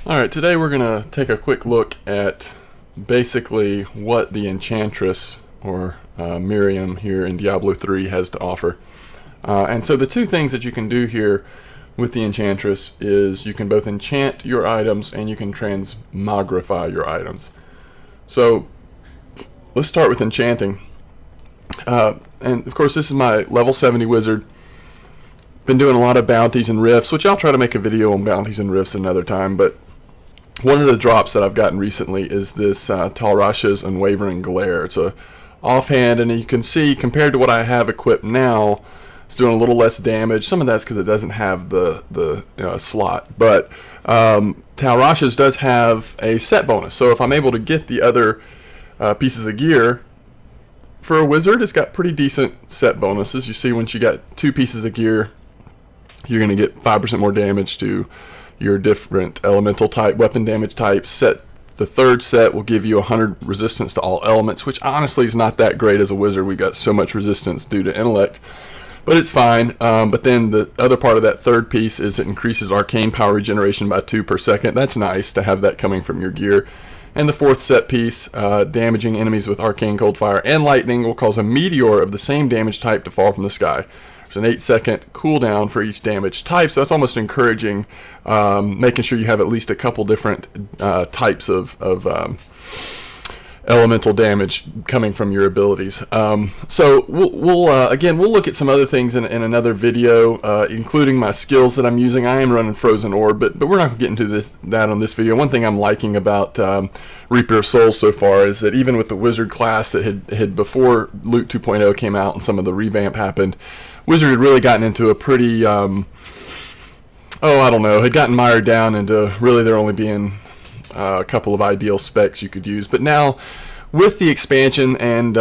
Alright, today we're going to take a quick look at basically what the Enchantress, or Miriam here in Diablo 3 has to offer. And so the two things that you can do here with the Enchantress is you can both enchant your items and you can transmogrify your items. So let's start with enchanting. And of course this is my level 70 wizard. Been doing a lot of bounties and rifts, which I'll try to make a video on bounties and rifts another time, but one of the drops that I've gotten recently is this Talrasha's Unwavering Glare. It's a offhand, and you can see compared to what I have equipped now, it's doing a little less damage. Some of that's because it doesn't have the slot, but Talrasha's does have a set bonus. So if I'm able to get the other pieces of gear, for a wizard, it's got pretty decent set bonuses. You see, once you got two pieces of gear, you're going to get 5% more damage to your different elemental type, weapon damage types. The third set will give you 100 resistance to all elements, which honestly is not that great as a wizard. We got so much resistance due to intellect, but it's fine. But then the other part of that third piece is it increases arcane power regeneration by 2 per second. That's nice to have that coming from your gear. And the fourth set piece, damaging enemies with arcane cold fire and lightning will cause a meteor of the same damage type to fall from the sky. There's an 8-second cooldown for each damage type, so that's almost encouraging, making sure you have at least a couple different types of elemental damage coming from your abilities. So we'll look at some other things in another video, including my skills that I'm using. I am running Frozen Orb, but we're not going to get into that on this video. One thing I'm liking about Reaper of Souls so far is that even with the Wizard class that had before Loot 2.0 came out and some of the revamp happened, Wizard had really gotten into a pretty, I don't know, had gotten mired down into really there only being a couple of ideal specs you could use. But now, with the expansion and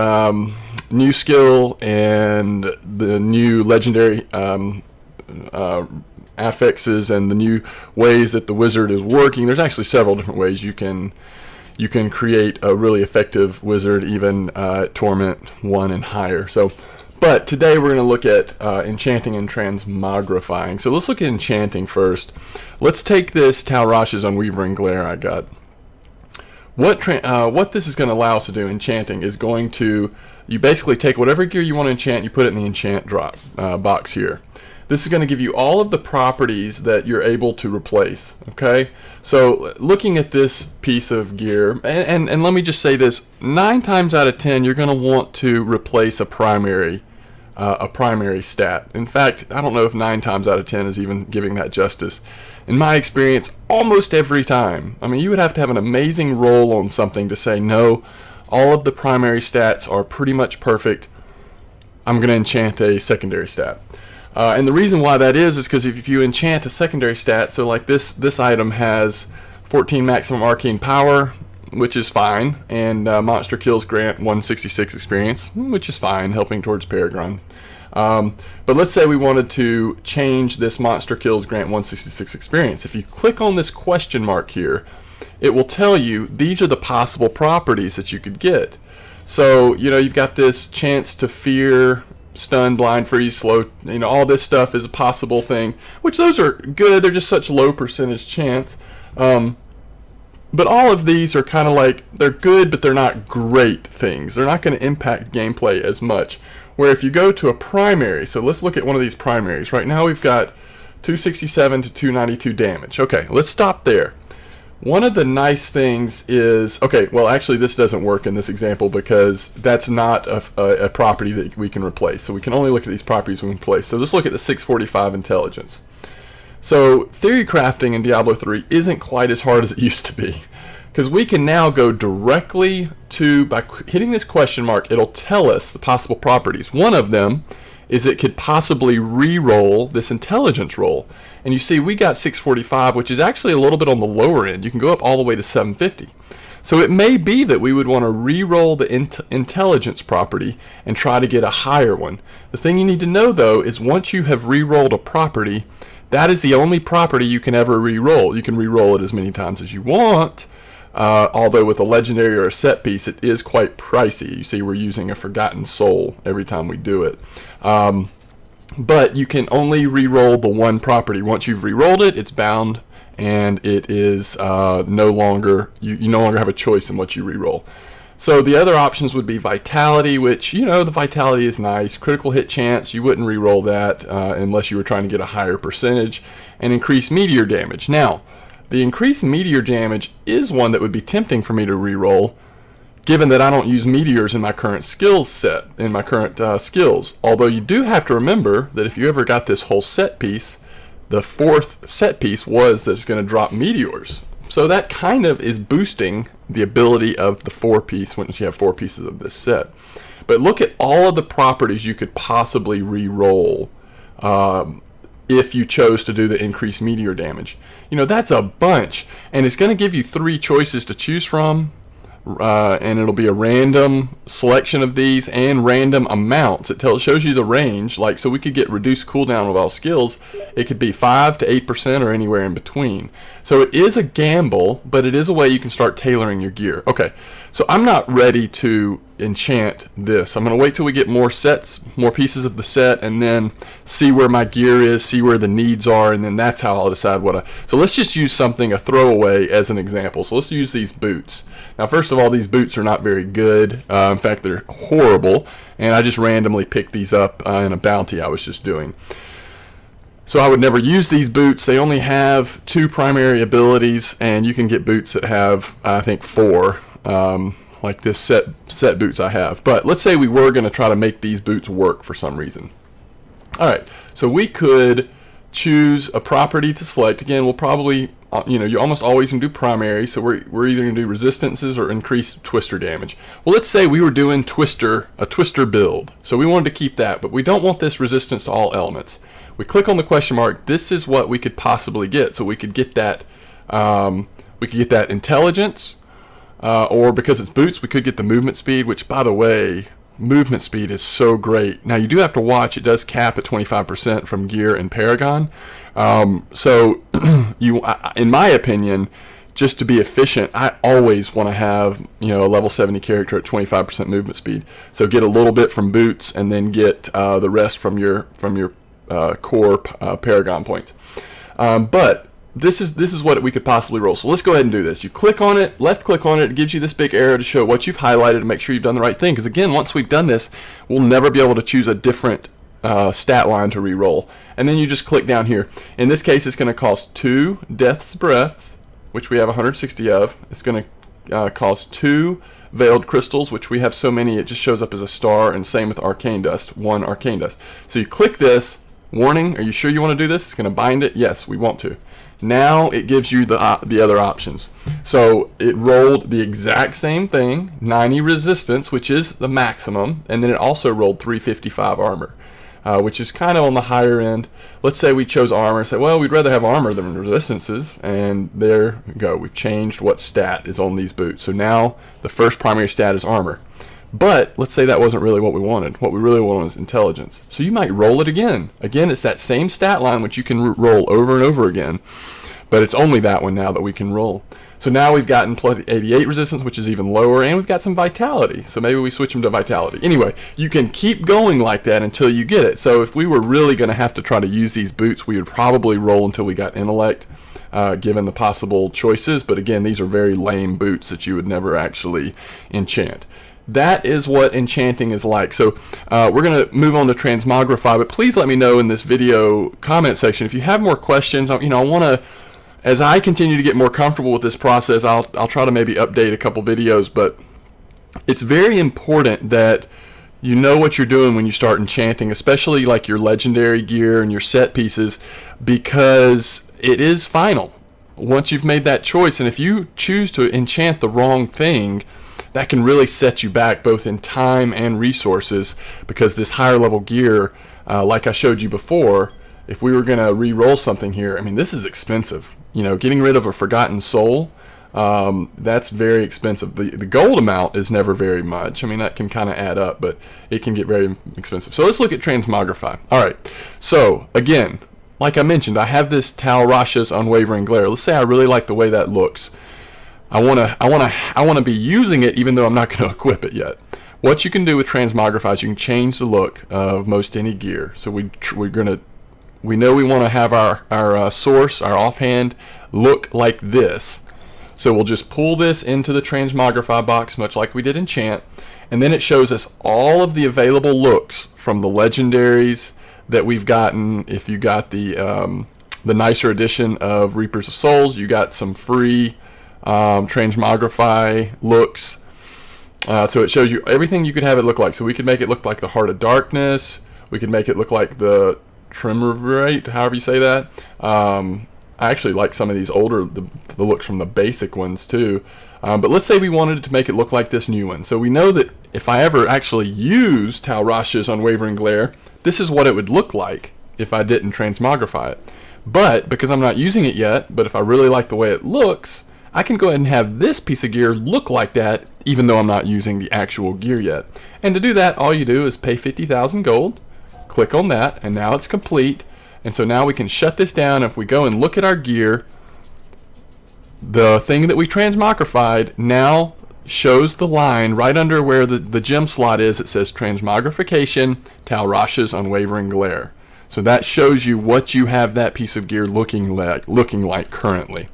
new skill and the new legendary affixes and the new ways that the wizard is working, there's actually several different ways you can create a really effective wizard, even at Torment 1 and higher. But today we're going to look at Enchanting and Transmogrifying. So let's look at Enchanting first. Let's take this Talrasha's Unwavering Glare I got. What this is going to allow us to do, Enchanting, is going to, you basically take whatever gear you want to enchant, you put it in the enchant drop box here. This is going to give you all of the properties that you're able to replace, okay? So looking at this piece of gear, and let me just say this, 9 times out of 10 you're going to want to replace a primary stat. In fact, I don't know if 9 times out of 10 is even giving that justice. In my experience, almost every time. I mean, you would have to have an amazing roll on something to say, no, all of the primary stats are pretty much perfect. I'm going to enchant a secondary stat. And the reason why that is because if you enchant a secondary stat, so like this item has 14 maximum arcane power, which is fine, and monster kills grant 166 experience, which is fine, helping towards Paragon. But let's say we wanted to change this monster kills grant 166 experience. If you click on this question mark here, it will tell you these are the possible properties that you could get. So, you've got this chance to fear, stun, blind, freeze, slow, all this stuff is a possible thing, which those are good. They're just such low percentage chance. But all of these are kind of like, they're good, but they're not great things. They're not going to impact gameplay as much. Where if you go to a primary, so let's look at one of these primaries. Right now we've got 267 to 292 damage. Okay, let's stop there. One of the nice things is, okay, well actually this doesn't work in this example because that's not a property that we can replace. So we can only look at these properties we can replace. So let's look at the 645 intelligence. So theory crafting in Diablo 3 isn't quite as hard as it used to be, because we can now go directly to, by hitting this question mark, it'll tell us the possible properties. One of them is it could possibly re-roll this intelligence roll. And you see we got 645, which is actually a little bit on the lower end. You can go up all the way to 750. So it may be that we would want to re-roll the intelligence property and try to get a higher one. The thing you need to know though is once you have re-rolled a property, that is the only property you can ever re-roll. You can re-roll it as many times as you want, although with a legendary or a set piece it is quite pricey. You see we're using a Forgotten Soul every time we do it. But you can only re-roll the one property. Once you've re-rolled it, it's bound and it is no longer, you no longer have a choice in what you reroll. So the other options would be Vitality, which, you know, the Vitality is nice. Critical hit chance, you wouldn't reroll that unless you were trying to get a higher percentage. And increased meteor damage. Now, the increased meteor damage is one that would be tempting for me to reroll, given that I don't use meteors in my current skills set, in my current skills. Although you do have to remember that if you ever got this whole set piece, the fourth set piece was that it's going to drop meteors. So that kind of is boosting the ability of the 4-piece once you have 4 pieces of this set. But look at all of the properties you could possibly re-roll if you chose to do the increased meteor damage. You know, that's a bunch. And it's going to give you 3 choices to choose from. And it'll be a random selection of these and random amounts. It shows you the range. Like, so we could get reduced cooldown with all skills. It could be 5 to 8% or anywhere in between. So it is a gamble, but it is a way you can start tailoring your gear. Okay, so I'm not ready to enchant this. I'm going to wait till we get more sets, more pieces of the set, and then see where my gear is, see where the needs are, and then that's how I'll decide what so let's just use something, a throwaway, as an example. So let's use these boots. Now, first of all, these boots are not very good. In fact, they're horrible, and I just randomly picked these up in a bounty I was just doing. So I would never use these boots. They only have 2 primary abilities, and you can get boots that have, I think, 4, like this set boots I have. But let's say we were going to try to make these boots work for some reason. All right, so we could choose a property to select. Again, we'll probably, you know, you almost always can do primary, so we're either going to do resistances or increase twister damage. Well, let's say we were doing a twister build, so we wanted to keep that, but we don't want this resistance to all elements. We click on the question mark. This is what we could possibly get. So we could get that intelligence, or because it's boots, we could get the movement speed, which, by the way, movement speed is so great. Now, you do have to watch. It does cap at 25% from gear and Paragon. So in my opinion, just to be efficient, I always want to have, you know, a level 70 character at 25% movement speed. So get a little bit from boots and then get the rest from your core Paragon points. But this is what we could possibly roll. So let's go ahead and do this. You click on it, left click on it, it gives you this big arrow to show what you've highlighted and make sure you've done the right thing. Because again, once we've done this, we'll never be able to choose a different stat line to re-roll. And then you just click down here. In this case, it's going to cost 2 Death's Breaths, which we have 160 of. It's going to cost 2 Veiled Crystals, which we have so many, it just shows up as a star, and same with Arcane Dust, 1 Arcane Dust. So you click this, warning, are you sure you want to do this? It's going to bind it? Yes, we want to. Now it gives you the other options. So it rolled the exact same thing, 90 resistance, which is the maximum, and then it also rolled 355 armor, which is kind of on the higher end. Let's say we chose armor, say, well, we'd rather have armor than resistances, and there we go. We've changed what stat is on these boots. So now the first primary stat is armor. But let's say that wasn't really what we wanted. What we really wanted was intelligence. So you might roll it again. Again, it's that same stat line which you can roll over and over again. But it's only that one now that we can roll. So now we've gotten plus 88 resistance, which is even lower, and we've got some vitality. So maybe we switch them to vitality. Anyway, you can keep going like that until you get it. So if we were really going to have to try to use these boots, we would probably roll until we got intellect, given the possible choices. But again, these are very lame boots that you would never actually enchant. That is what enchanting is like. So we're going to move on to Transmogrify, but please let me know in this video comment section if you have more questions. I want to, as I continue to get more comfortable with this process, I'll try to maybe update a couple videos, but it's very important that you know what you're doing when you start enchanting, especially like your legendary gear and your set pieces, because it is final once you've made that choice. And if you choose to enchant the wrong thing, that can really set you back both in time and resources, because this higher level gear, like I showed you before, if we were going to re-roll something here, I mean, this is expensive. You know, getting rid of a Forgotten Soul, that's very expensive. The gold amount is never very much. I mean, that can kind of add up, but it can get very expensive. So let's look at Transmogrify. All right, so again, like I mentioned, I have this Tal Rasha's Unwavering Glare. Let's say I really like the way that looks. I want to be using it even though I'm not going to equip it yet. What you can do with Transmogrify is you can change the look of most any gear. So we're going to we know we want to have our source, our offhand, look like this. So we'll just pull this into the Transmogrify box, much like we did Enchant, and then it shows us all of the available looks from the legendaries that we've gotten. If you got the nicer edition of Reapers of Souls, you got some free Transmogrify looks. So it shows you everything you could have it look like. So we could make it look like the Heart of Darkness. We could make it look like the Triumvirate, however you say that. I actually like some of these older, the looks from the basic ones too. But let's say we wanted to make it look like this new one. So we know that if I ever actually use Tal Rasha's Unwavering Glare, this is what it would look like if I didn't Transmogrify it. But because I'm not using it yet, but if I really like the way it looks, I can go ahead and have this piece of gear look like that, even though I'm not using the actual gear yet. And to do that, all you do is pay 50,000 gold, click on that, and now it's complete. And so now we can shut this down. If we go and look at our gear, the thing that we transmogrified now shows the line right under where the gem slot is. It says Transmogrification, Tal Rasha's Unwavering Glare. So that shows you what you have that piece of gear looking like currently.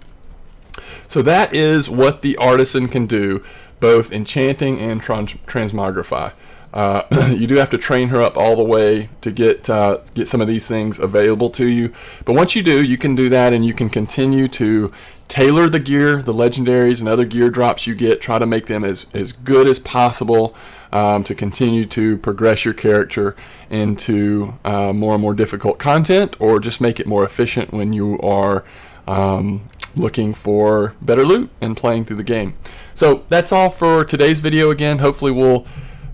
So that is what the artisan can do, both enchanting and transmogrify. You do have to train her up all the way to get some of these things available to you. But once you do, you can do that, and you can continue to tailor the gear, the legendaries and other gear drops you get, try to make them as good as possible, to continue to progress your character into more and more difficult content, or just make it more efficient when you are looking for better loot and playing through the game. So that's all for today's video. Again, hopefully we'll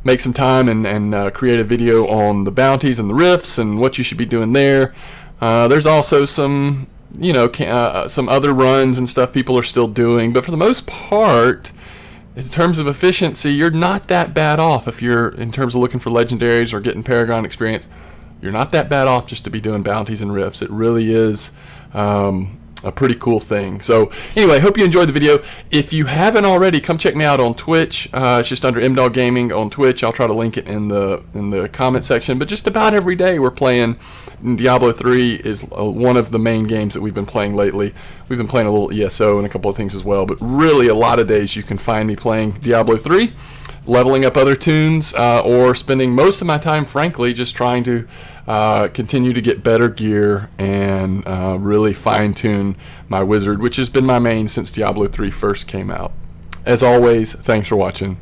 make some time and create a video on the bounties and the rifts and what you should be doing there. There's also some, some other runs and stuff people are still doing, but for the most part, in terms of efficiency, you're not that bad off. If you're in terms of looking for legendaries or getting Paragon experience, you're not that bad off just to be doing bounties and rifts. It really is a pretty cool thing. So anyway, hope you enjoyed the video. If you haven't already, come check me out on Twitch. It's just under MDog Gaming on Twitch. I'll try to link it in the comment section. But just about every day we're playing. Diablo 3 is one of the main games that we've been playing lately. We've been playing a little ESO and a couple of things as well, but really a lot of days you can find me playing Diablo 3, leveling up other tunes, or spending most of my time, frankly, just trying to continue to get better gear and really fine-tune my wizard, which has been my main since Diablo 3 first came out. As always, thanks for watching.